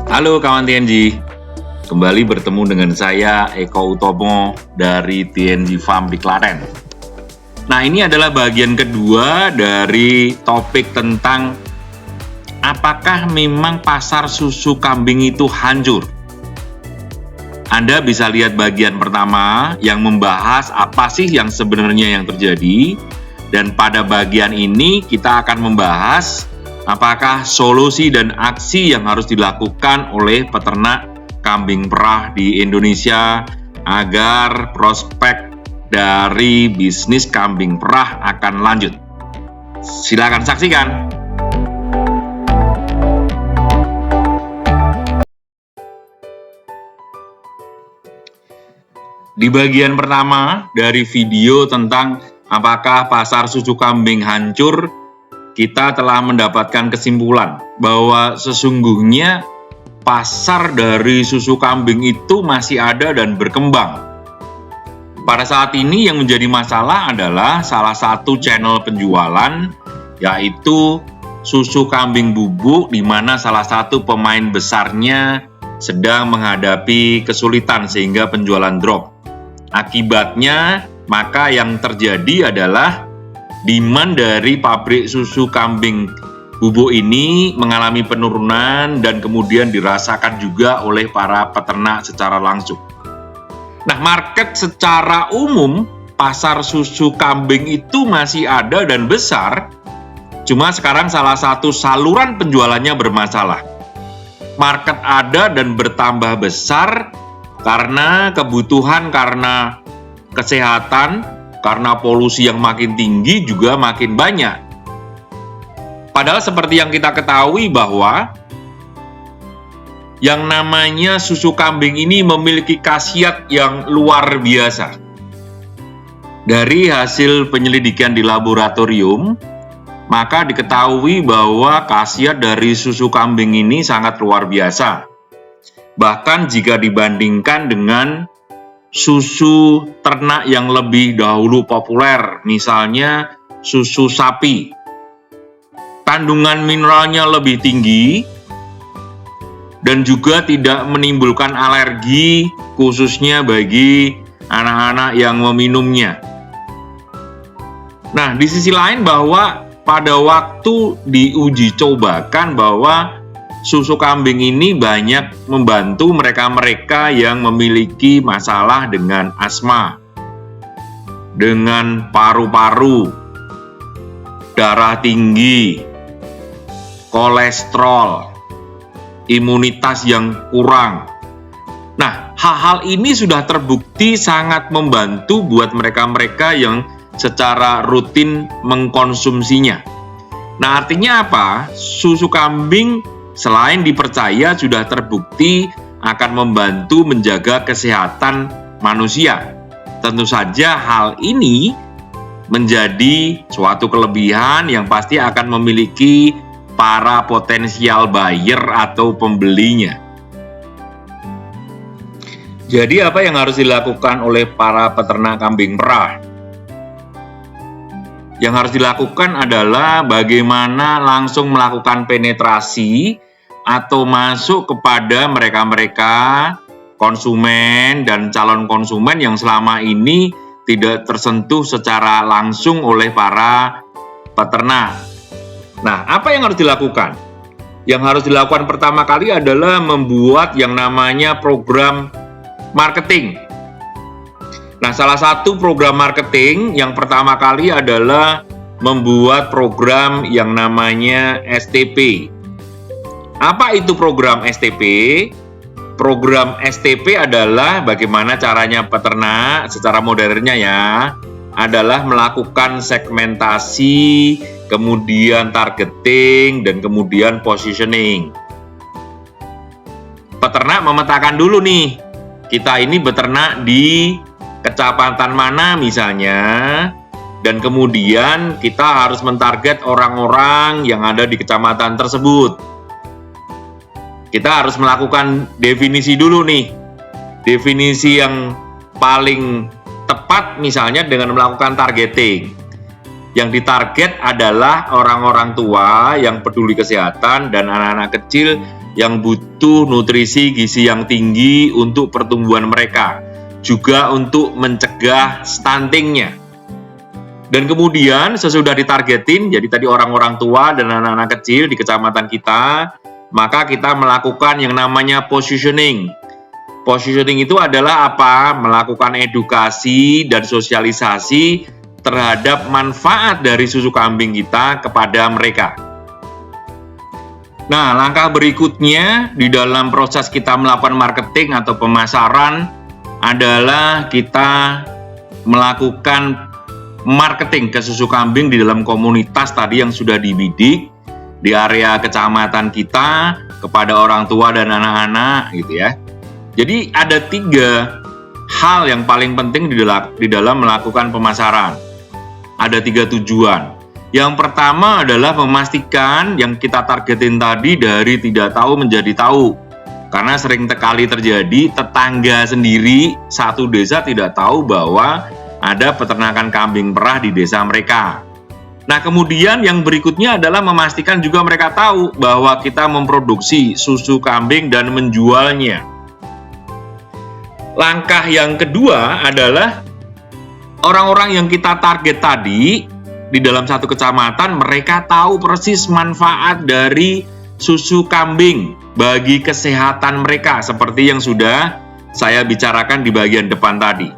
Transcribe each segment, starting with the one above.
Halo kawan TNG, kembali bertemu dengan saya Eko Utomo dari TNG Farm di Klaten. Nah, ini adalah bagian kedua dari topik tentang apakah memang pasar susu kambing itu hancur. Anda bisa lihat bagian pertama yang membahas apa sih yang sebenarnya yang terjadi, dan pada bagian ini kita akan membahas apakah solusi dan aksi yang harus dilakukan oleh peternak kambing perah di Indonesia agar prospek dari bisnis kambing perah akan lanjut. Silakan saksikan. Di bagian pertama dari video tentang apakah pasar susu kambing hancur, kita telah mendapatkan kesimpulan bahwa sesungguhnya pasar dari susu kambing itu masih ada dan berkembang. Pada saat ini yang menjadi masalah adalah salah satu channel penjualan, yaitu susu kambing bubuk, di mana salah satu pemain besarnya sedang menghadapi kesulitan sehingga penjualan drop. Akibatnya, maka yang terjadi adalah demand dari pabrik susu kambing bubuk ini mengalami penurunan dan kemudian dirasakan juga oleh para peternak secara langsung. Nah, market secara umum pasar susu kambing itu masih ada dan besar, cuma sekarang salah satu saluran penjualannya bermasalah. Market ada dan bertambah besar karena kebutuhan, karena kesehatan, karena polusi yang makin tinggi juga makin banyak. Padahal seperti yang kita ketahui bahwa yang namanya susu kambing ini memiliki khasiat yang luar biasa. Dari hasil penyelidikan di laboratorium, maka diketahui bahwa khasiat dari susu kambing ini sangat luar biasa. Bahkan jika dibandingkan dengan susu ternak yang lebih dahulu populer, misalnya susu sapi, kandungan mineralnya lebih tinggi dan juga tidak menimbulkan alergi, khususnya bagi anak-anak yang meminumnya. Nah, di sisi lain bahwa pada waktu diuji cobakan bahwa susu kambing ini banyak membantu mereka-mereka yang memiliki masalah dengan asma, dengan paru-paru, darah tinggi, kolesterol, imunitas yang kurang. Nah, hal-hal ini sudah terbukti sangat membantu buat mereka-mereka yang secara rutin mengkonsumsinya. Nah, artinya apa? Susu kambing selain dipercaya sudah terbukti akan membantu menjaga kesehatan manusia. Tentu saja hal ini menjadi suatu kelebihan yang pasti akan memiliki para potensial buyer atau pembelinya. Jadi apa yang harus dilakukan oleh para peternak kambing perah? Yang harus dilakukan adalah bagaimana langsung melakukan penetrasi atau masuk kepada mereka-mereka konsumen dan calon konsumen yang selama ini tidak tersentuh secara langsung oleh para peternak. Nah, apa yang harus dilakukan? Yang harus dilakukan pertama kali adalah membuat yang namanya program marketing. Nah, salah satu program marketing yang pertama kali adalah membuat program yang namanya STP. Apa itu program STP? Program STP adalah bagaimana caranya peternak secara modernnya ya, adalah melakukan segmentasi, kemudian targeting, dan kemudian positioning. Peternak memetakan dulu nih, kita ini beternak di kecamatan mana misalnya, dan kemudian kita harus mentarget orang-orang yang ada di kecamatan tersebut. Kita harus melakukan definisi dulu nih, definisi yang paling tepat misalnya dengan melakukan targeting. Yang ditarget adalah orang-orang tua yang peduli kesehatan dan anak-anak kecil yang butuh nutrisi gizi yang tinggi untuk pertumbuhan mereka, juga untuk mencegah stuntingnya. Dan kemudian sesudah ditargetin, jadi tadi orang-orang tua dan anak-anak kecil di kecamatan kita, maka kita melakukan yang namanya positioning. Positioning itu adalah apa? Melakukan edukasi dan sosialisasi terhadap manfaat dari susu kambing kita kepada mereka. Nah, langkah berikutnya di dalam proses kita melakukan marketing atau pemasaran adalah kita melakukan marketing ke susu kambing di dalam komunitas tadi yang sudah dibidik di area kecamatan kita kepada orang tua dan anak-anak gitu ya. Jadi ada 3 hal yang paling penting di dalam melakukan pemasaran. Ada 3 tujuan. Yang pertama adalah memastikan yang kita targetin tadi dari tidak tahu menjadi tahu. Karena sering sekali terjadi tetangga sendiri satu desa tidak tahu bahwa ada peternakan kambing perah di desa mereka. Nah, kemudian yang berikutnya adalah memastikan juga mereka tahu bahwa kita memproduksi susu kambing dan menjualnya. Langkah yang kedua adalah orang-orang yang kita target tadi di dalam satu kecamatan, mereka tahu persis manfaat dari susu kambing bagi kesehatan mereka, seperti yang sudah saya bicarakan di bagian depan tadi.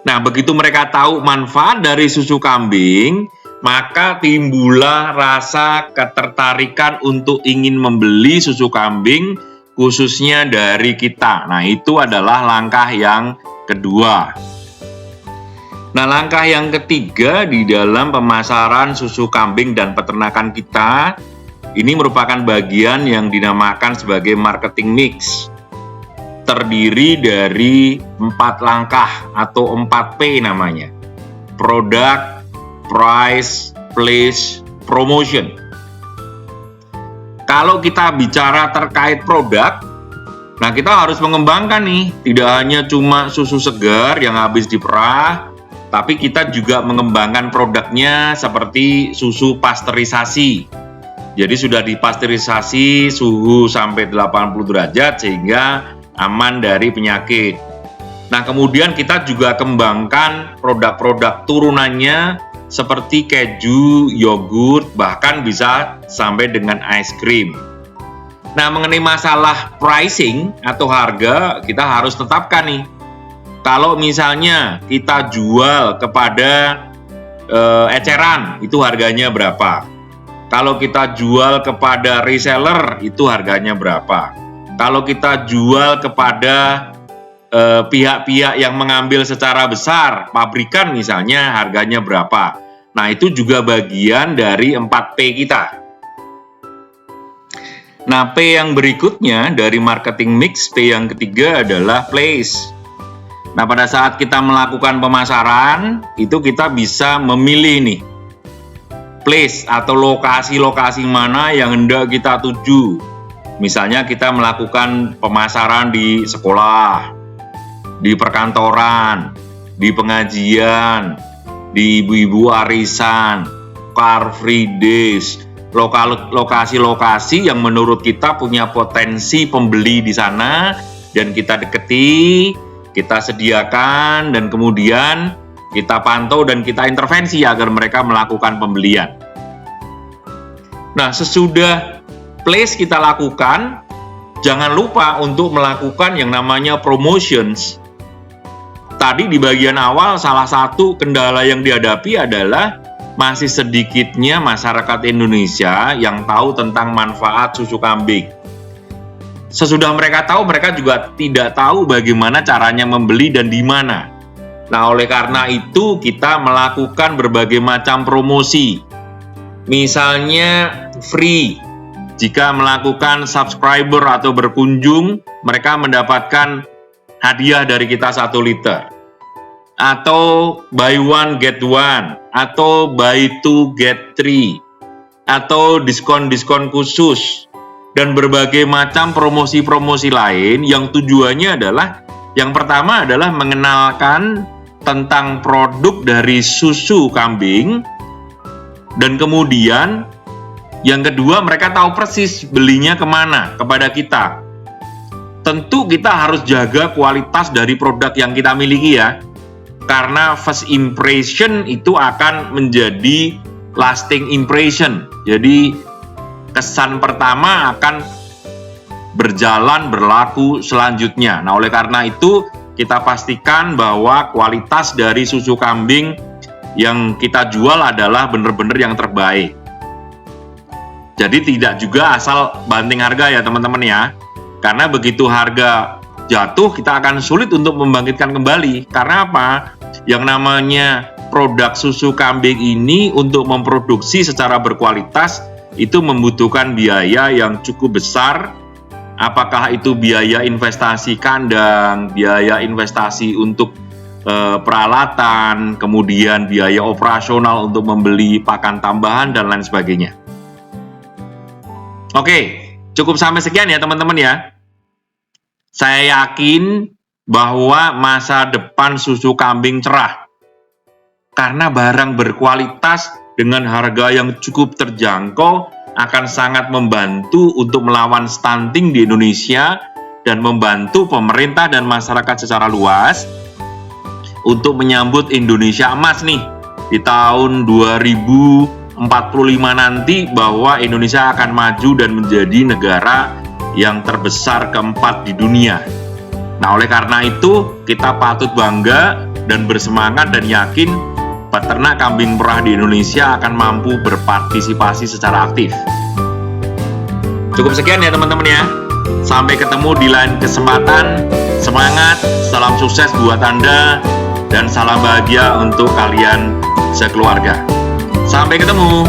Nah, begitu mereka tahu manfaat dari susu kambing, maka timbullah rasa ketertarikan untuk ingin membeli susu kambing khususnya dari kita. Nah, itu adalah langkah yang kedua. Nah, langkah yang ketiga di dalam pemasaran susu kambing dan peternakan kita, ini merupakan bagian yang dinamakan sebagai marketing mix. Terdiri dari 4 langkah atau 4P namanya. Product, Price, Place, Promotion. Kalau kita bicara terkait produk, nah kita harus mengembangkan nih, tidak hanya cuma susu segar yang habis diperah, tapi kita juga mengembangkan produknya seperti susu pasteurisasi. Jadi sudah dipasteurisasi suhu sampai 80 derajat sehingga aman dari penyakit. Nah, kemudian kita juga kembangkan produk-produk turunannya seperti keju, yogurt, bahkan bisa sampai dengan es krim. Nah, mengenai masalah pricing atau harga, kita harus tetapkan nih. Kalau misalnya kita jual kepada eceran, itu harganya berapa? Kalau kita jual kepada reseller, itu harganya berapa? Kalau kita jual kepada pihak-pihak yang mengambil secara besar, pabrikan misalnya, harganya berapa? Nah, itu juga bagian dari 4P kita. Nah, P yang berikutnya dari marketing mix, P yang ketiga adalah place. Nah, pada saat kita melakukan pemasaran, itu kita bisa memilih nih, place atau lokasi-lokasi mana yang hendak kita tuju. Misalnya kita melakukan pemasaran di sekolah, di perkantoran, di pengajian, di ibu-ibu arisan, car free days, lokasi-lokasi yang menurut kita punya potensi pembeli di sana dan kita deketi, kita sediakan dan kemudian kita pantau dan kita intervensi agar mereka melakukan pembelian. Nah, sesudah place kita lakukan, jangan lupa untuk melakukan yang namanya promotions. Tadi di bagian awal salah satu kendala yang dihadapi adalah masih sedikitnya masyarakat Indonesia yang tahu tentang manfaat susu kambing. Sesudah mereka tahu, mereka juga tidak tahu bagaimana caranya membeli dan di mana. Nah, oleh karena itu kita melakukan berbagai macam promosi. Misalnya free. Jika melakukan subscriber atau berkunjung, mereka mendapatkan hadiah dari kita 1 liter. Atau buy one get one, atau buy two get three, atau diskon-diskon khusus, dan berbagai macam promosi-promosi lain yang tujuannya adalah, yang pertama adalah mengenalkan tentang produk dari susu kambing, dan kemudian Yang kedua, mereka tahu persis belinya kemana, kepada kita. Tentu kita harus jaga kualitas dari produk yang kita miliki ya. Karena first impression itu akan menjadi lasting impression. Jadi kesan pertama akan berlaku selanjutnya. Nah, oleh karena itu kita pastikan bahwa kualitas dari susu kambing yang kita jual adalah benar-benar yang terbaik. Jadi tidak juga asal banting harga ya teman-teman ya. Karena begitu harga jatuh kita akan sulit untuk membangkitkan kembali. Karena apa? Yang namanya produk susu kambing ini untuk memproduksi secara berkualitas itu membutuhkan biaya yang cukup besar. Apakah itu biaya investasi kandang, biaya investasi untuk peralatan, kemudian biaya operasional untuk membeli pakan tambahan dan lain sebagainya. Oke, cukup sampai sekian ya teman-teman ya. Saya yakin bahwa masa depan susu kambing cerah. Karena barang berkualitas dengan harga yang cukup terjangkau akan sangat membantu untuk melawan stunting di Indonesia dan membantu pemerintah dan masyarakat secara luas untuk menyambut Indonesia emas nih di tahun 2045 nanti, bahwa Indonesia akan maju dan menjadi negara yang terbesar keempat di dunia. Nah, oleh karena itu kita patut bangga dan bersemangat dan yakin peternak kambing perah di Indonesia akan mampu berpartisipasi secara aktif. Cukup sekian ya teman-teman ya. Sampai ketemu di lain kesempatan. Semangat, salam sukses buat Anda, dan salam bahagia untuk kalian sekeluarga. Sampai ketemu.